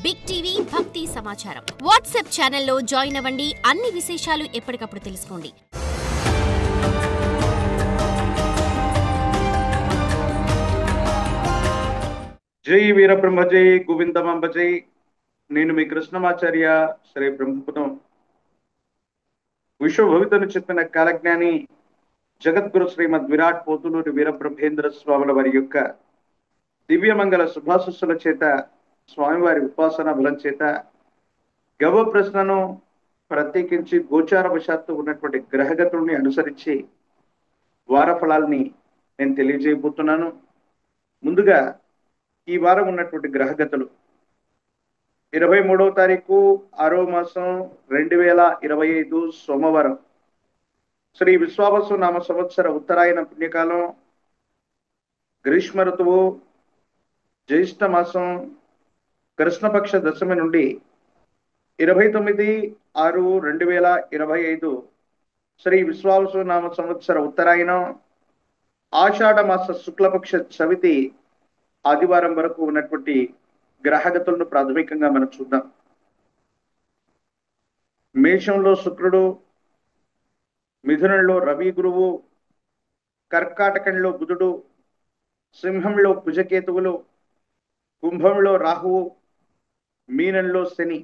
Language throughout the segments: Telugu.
బిగ్ టీవీ భక్తి సమాచారం వాట్సాప్ ఛానల్లో జాయిన్ అవ్వండి. అన్ని విశేషాలు ఎప్పటికప్పుడు తెలుసుకోండి. జై వీరబ్రహ్మ జై గోవిందమాంబ జై. నేను మీ కృష్ణమాచార్య శ్రీ బ్రహ్మపురం. విశ్వభవితను చెప్పిన కాలజ్ఞాని జగద్గురు శ్రీమద్ విరాట్ పోతులూరి వీరబ్రహ్మేంద్ర స్వాముల వారి యొక్క దివ్యమంగళ శుభాశస్సుల చేత, స్వామివారి ఉపాసన బలం చేత గవ ప్రశ్నను ప్రత్యేకించి గోచారవశాత్తు ఉన్నటువంటి గ్రహగతుల్ని అనుసరించి వార ఫలాల్ని నేను తెలియజేయబోతున్నాను. ముందుగా ఈ వారం ఉన్నటువంటి గ్రహగతులు 23వ తారీఖు 6వ మాసం 2025 సోమవారం, శ్రీ విశ్వావసు నామ సంవత్సర ఉత్తరాయణ పుణ్యకాలం, గ్రీష్మ ఋతువు, జ్యేష్ఠ మాసం, కృష్ణపక్ష దశమి నుండి 29/6/2025 శ్రీ విశ్వావసు నామ సంవత్సర ఉత్తరాయణం, ఆషాఢ మాస శుక్లపక్ష చవితి ఆదివారం వరకు ఉన్నటువంటి గ్రహగతులను ప్రాథమికంగా మనం చూద్దాం. మేషంలో శుక్రుడు, మిథునంలో రవి గురువు, కర్కాటకంలో బుధుడు, సింహంలో కుజకేతువులు, కుంభంలో రాహువు, మీనంలో శని.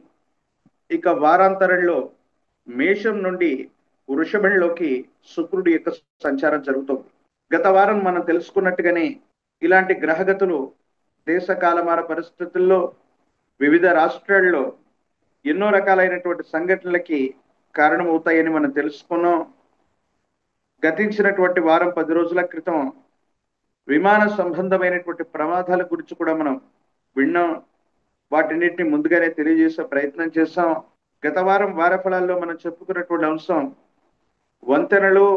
ఇక వారాంతరంలో మేషం నుండి వృషభంలోకి శుక్రుడి యొక్క సంచారం జరుగుతుంది. గత వారం మనం తెలుసుకున్నట్టుగానే ఇలాంటి గ్రహగతులు దేశ కాలమాన పరిస్థితుల్లో వివిధ రాష్ట్రాల్లో ఎన్నో రకాలైనటువంటి సంఘటనలకి కారణమవుతాయని మనం తెలుసుకున్నాం. గతించినటువంటి వారం 10 రోజుల క్రితం విమాన సంబంధమైనటువంటి ప్రమాదాల గురించి కూడా మనం విన్నాం. వాటిన్నిటిని ముందుగానే తెలియజేసే ప్రయత్నం చేశాం. గత వారం వార ఫలాల్లో మనం చెప్పుకున్నటువంటి అంశం వంతెనలు,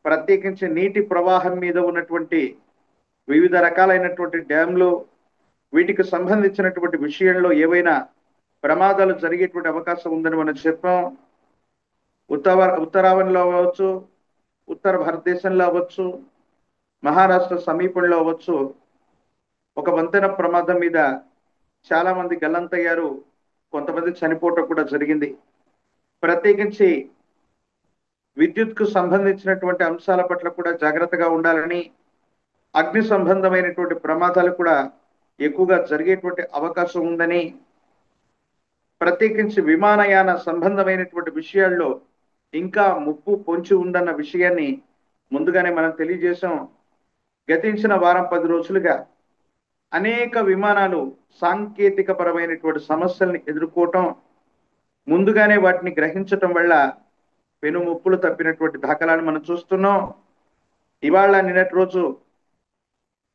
ప్రత్యేకించి నీటి ప్రవాహం మీద ఉన్నటువంటి వివిధ రకాలైనటువంటి డ్యాంలు, వీటికి సంబంధించినటువంటి విషయంలో ఏవైనా ప్రమాదాలు జరిగేటువంటి అవకాశం ఉందని మనం చెప్పాం. ఉత్తరావణిలో అవ్వచ్చు, ఉత్తర భారతదేశంలో అవ్వచ్చు, మహారాష్ట్ర సమీపంలో అవ్వచ్చు, ఒక వంతెన ప్రమాదం మీద చాలా మంది గల్లంతయ్యారు, కొంతమంది చనిపోవటం కూడా జరిగింది. ప్రత్యేకించి విద్యుత్కు సంబంధించినటువంటి అంశాల పట్ల కూడా జాగ్రత్తగా ఉండాలని, అగ్ని సంబంధమైనటువంటి ప్రమాదాలు కూడా ఎక్కువగా జరిగేటువంటి అవకాశం ఉందని, ప్రత్యేకించి విమానయాన సంబంధమైనటువంటి విషయాల్లో ఇంకా ముప్పు పొంచి ఉందన్న విషయాన్ని ముందుగానే మనం తెలియజేశాం. గతించిన వారం 10 రోజులుగా అనేక విమానాలు సాంకేతిక పరమైనటువంటి సమస్యల్ని ఎదుర్కోవటం, ముందుగానే వాటిని గ్రహించటం వల్ల పెను ముప్పులు తప్పినటువంటి దాఖలాన్ని మనం చూస్తున్నాం. ఇవాళ నిన్నటి రోజు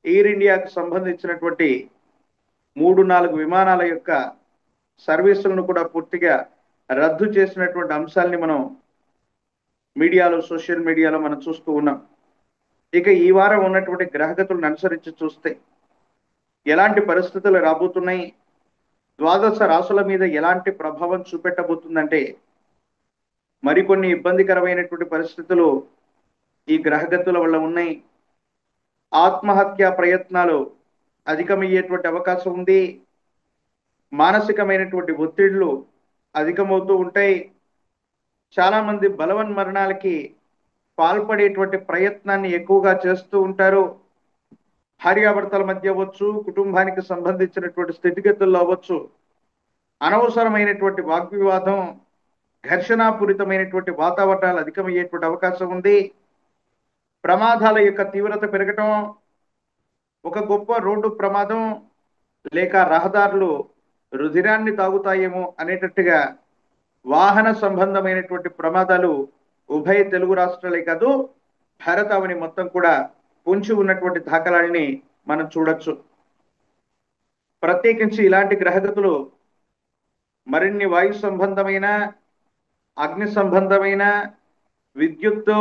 ఎయిర్ ఇండియాకు సంబంధించినటువంటి 3-4 విమానాల యొక్క సర్వీసులను కూడా పూర్తిగా రద్దు చేసినటువంటి అంశాలని మనం మీడియాలో, సోషల్ మీడియాలో మనం చూస్తూ ఉన్నాం. ఇక ఈ వారం ఉన్నటువంటి గ్రహగతులను అనుసరించి చూస్తే ఎలాంటి పరిస్థితులు రాబోతున్నాయి, ద్వాదశ రాశుల మీద ఎలాంటి ప్రభావం చూపెట్టబోతుందంటే మరికొన్ని ఇబ్బందికరమైనటువంటి పరిస్థితులు ఈ గ్రహగతుల వల్ల ఉన్నాయి. ఆత్మహత్యా ప్రయత్నాలు అధికమయ్యేటువంటి అవకాశం ఉంది. మానసికమైనటువంటి ఒత్తిళ్లు అధికమవుతూ ఉంటాయి. చాలా మంది బలవన్మరణాలకి పాల్పడేటువంటి ప్రయత్నాన్ని ఎక్కువగా చేస్తూ ఉంటారు. భార్యాభర్తల మధ్య అవ్వచ్చు, కుటుంబానికి సంబంధించినటువంటి స్థితిగతుల్లో అవ్వచ్చు, అనవసరమైనటువంటి వాగ్వివాదం, ఘర్షణాపూరితమైనటువంటి వాతావరణాలు అధికమయ్యేటువంటి అవకాశం ఉంది. ప్రమాదాల యొక్క తీవ్రత పెరగటం, ఒక గొప్ప రోడ్డు ప్రమాదం లేక రహదారులు రుధిరాన్ని తాగుతాయేమో అనేటట్టుగా వాహన సంబంధమైనటువంటి ప్రమాదాలు ఉభయ తెలుగు రాష్ట్రాలే కాదు, భారతావని మొత్తం కూడా పొంచి ఉన్నటువంటి దాఖలాల్ని మనం చూడొచ్చు. ప్రత్యేకించి ఇలాంటి గ్రహగతులు మరిన్ని వాయు సంబంధమైన, అగ్ని సంబంధమైన, విద్యుత్తు,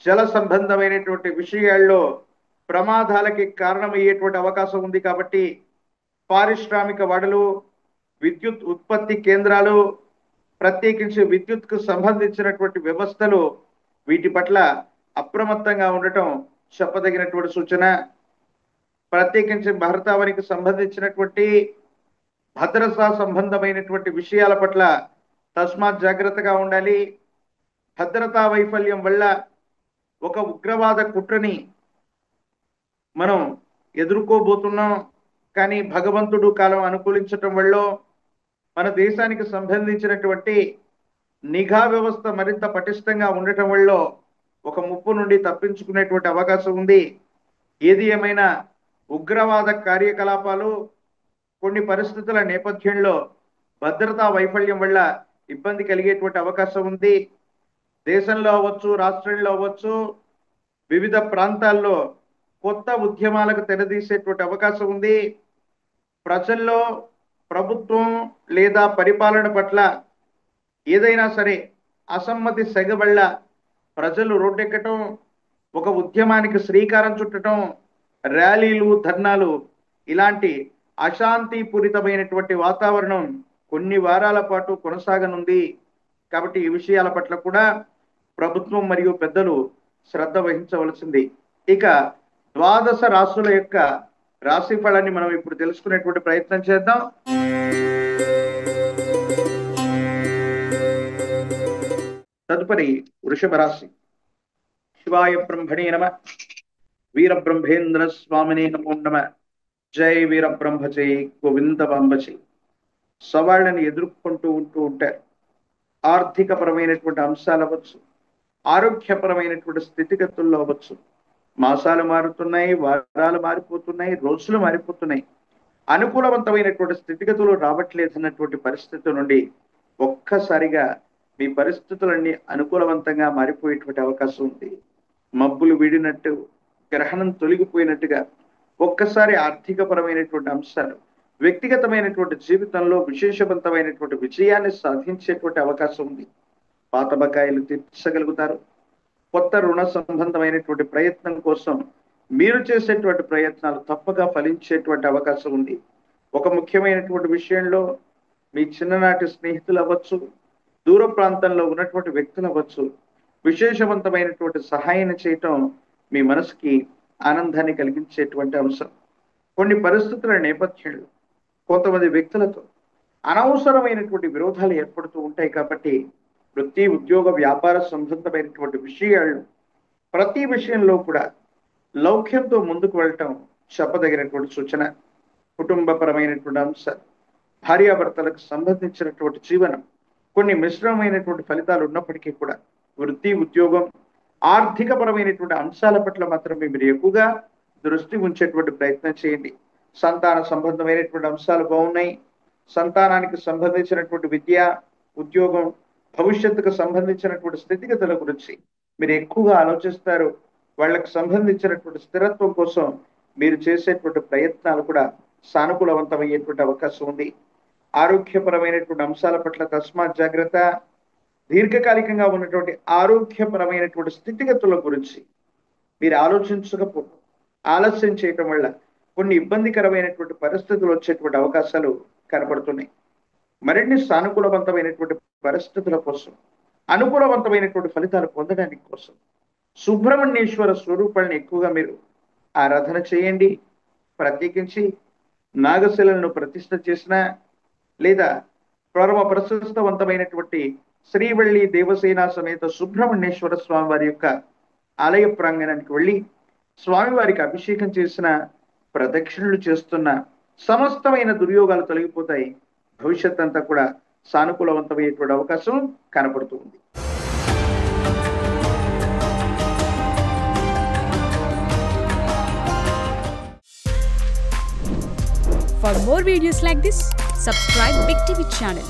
జల సంబంధమైనటువంటి విషయాల్లో ప్రమాదాలకి కారణమయ్యేటువంటి అవకాశం ఉంది. కాబట్టి పారిశ్రామిక వాడలు, విద్యుత్ ఉత్పత్తి కేంద్రాలు, ప్రత్యేకించి విద్యుత్కు సంబంధించినటువంటి వ్యవస్థలు, వీటి పట్ల అప్రమత్తంగా ఉండటం చెప్పదగినటువంటి సూచన. ప్రత్యేకించి భారతావనికి సంబంధించినటువంటి భద్రతా సంబంధమైనటువంటి విషయాల పట్ల తస్మాత్ జాగ్రత్తగా ఉండాలి. భద్రతా వైఫల్యం వల్ల ఒక ఉగ్రవాద కుట్రని మనం ఎదుర్కోబోతున్నాం. కానీ భగవంతుడు కాలం అనుకూలించటం వల్ల మన దేశానికి సంబంధించినటువంటి నిఘా వ్యవస్థ మరింత పటిష్టంగా ఉండటం వల్ల ఒక ముప్పు నుండి తప్పించుకునేటువంటి అవకాశం ఉంది. ఏది ఏమైనా ఉగ్రవాద కార్యకలాపాలు కొన్ని పరిస్థితుల నేపథ్యంలో భద్రతా వైఫల్యం వల్ల ఇబ్బంది కలిగేటువంటి అవకాశం ఉంది. దేశంలో అవ్వచ్చు, రాష్ట్రంలో అవ్వచ్చు, వివిధ ప్రాంతాల్లో కొత్త ఉద్యమాలకు తెరదీసేటువంటి అవకాశం ఉంది. ప్రజల్లో ప్రభుత్వం లేదా పరిపాలన పట్ల ఏదైనా సరే అసమ్మతి సెగ వల్ల ప్రజలు రోడ్డెక్కటం, ఒక ఉద్యమానికి శ్రీకారం చుట్టడం, ర్యాలీలు, ధర్నాలు, ఇలాంటి అశాంతిపూరితమైనటువంటి వాతావరణం కొన్ని వారాల పాటు కొనసాగనుంది. కాబట్టి ఈ విషయాల పట్ల కూడా ప్రభుత్వం మరియు పెద్దలు శ్రద్ధ వహించవలసింది. ఇక 12 రాశుల యొక్క రాశి ఫలాన్ని మనం ఇప్పుడు తెలుసుకునేటువంటి ప్రయత్నం చేద్దాం. తదుపరి వృషభ రాశి. శివాయ బ్రహ్మణే నమ. వీరబ్రహ్మేంద్ర స్వామినే నమో నమ. జై వీరబ్రహ్మ జై గోవింద బాంబజీ. సవాళ్ళని ఎదుర్కొంటూ ఉంటారు. ఆర్థికపరమైనటువంటి అంశాలు అవ్వచ్చు, ఆరోగ్యపరమైనటువంటి స్థితిగతుల్లో అవ్వచ్చు. మాసాలు మారుతున్నాయి, వారాలు మారిపోతున్నాయి, రోజులు మారిపోతున్నాయి. అనుకూలవంతమైనటువంటి స్థితిగతులు రావట్లేదన్నటువంటి పరిస్థితి నుండి ఒక్కసారిగా మీ పరిస్థితులన్నీ అనుకూలవంతంగా మారిపోయేటువంటి అవకాశం ఉంది. మబ్బులు వీడినట్టు, గ్రహణం తొలగిపోయినట్టుగా ఒక్కసారి ఆర్థికపరమైనటువంటి అంశాలు, వ్యక్తిగతమైనటువంటి జీవితంలో విశేషవంతమైనటువంటి విజయాన్ని సాధించేటువంటి అవకాశం ఉంది. పాత బకాయిలు తీర్చగలుగుతారు. కొత్త రుణ సంబంధమైనటువంటి ప్రయత్నం కోసం మీరు చేసేటువంటి ప్రయత్నాలు తప్పగా ఫలించేటువంటి అవకాశం ఉంది. ఒక ముఖ్యమైనటువంటి విషయంలో మీ చిన్ననాటి స్నేహితులు అవ్వచ్చు, దూర ప్రాంతంలో ఉన్నటువంటి వ్యక్తులు అవ్వచ్చు, విశేషవంతమైనటువంటి సహాయం చేయటం మీ మనసుకి ఆనందాన్ని కలిగించేటువంటి అంశం. కొన్ని పరిస్థితుల నేపథ్యంలో కొంతమంది వ్యక్తులతో అనవసరమైనటువంటి విరోధాలు ఏర్పడుతూ ఉంటాయి. కాబట్టి వృత్తి, ఉద్యోగ, వ్యాపార సంబంధమైనటువంటి విషయాలు ప్రతి విషయంలో కూడా లౌక్యంతో ముందుకు వెళ్ళటం చెప్పదగినటువంటి సూచన. కుటుంబపరమైనటువంటి అంశాలు, భార్యాభర్తలకు సంబంధించినటువంటి జీవనం కొన్ని మిశ్రమమైనటువంటి ఫలితాలు ఉన్నప్పటికీ కూడా వృత్తి, ఉద్యోగం, ఆర్థికపరమైనటువంటి అంశాల పట్ల మాత్రమే మీరు ఎక్కువగా దృష్టి ఉంచేటువంటి ప్రయత్నం చేయండి. సంతాన సంబంధమైనటువంటి అంశాలు బాగున్నాయి. సంతానానికి సంబంధించినటువంటి విద్య, ఉద్యోగం, భవిష్యత్తుకు సంబంధించినటువంటి స్థితిగతుల గురించి మీరు ఎక్కువగా ఆలోచిస్తారు. వాళ్ళకు సంబంధించినటువంటి స్థిరత్వం కోసం మీరు చేసేటువంటి ప్రయత్నాలు కూడా సానుకూలవంతమయ్యేటువంటి అవకాశం ఉంది. ఆరోగ్యపరమైనటువంటి అంశాల పట్ల తస్మాత్ జాగ్రత్త. దీర్ఘకాలికంగా ఉన్నటువంటి ఆరోగ్యపరమైనటువంటి స్థితిగతుల గురించి మీరు ఆలోచించకపోవడం, ఆలస్యం చేయటం వల్ల కొన్ని ఇబ్బందికరమైనటువంటి పరిస్థితులు వచ్చేటువంటి అవకాశాలు కనబడుతున్నాయి. మరిన్ని సానుకూలవంతమైనటువంటి పరిస్థితుల కోసం, అనుకూలవంతమైనటువంటి ఫలితాలు పొందడానికి కోసం సుబ్రహ్మణ్యేశ్వర స్వరూపాలను ఎక్కువగా మీరు ఆరాధన చేయండి. ప్రత్యేకించి నాగశిలను ప్రతిష్ఠ చేసిన లేదా పరమ ప్రశస్తవంతమైనటువంటి శ్రీవల్లి దేవసేన సమేత సుబ్రహ్మణ్యేశ్వర స్వామి వారి యొక్క ఆలయ ప్రాంగణానికి వెళ్ళి స్వామివారికి అభిషేకం చేసిన, ప్రదక్షిణలు చేస్తున్న సమస్తమైన దుర్యోగాలు తొలగిపోతాయి. భవిష్యత్ అంతా కూడా సానుకూలవంతమయ్యేటువంటి అవకాశం కనపడుతుంది. For more videos like this, subscribe Big TV channel.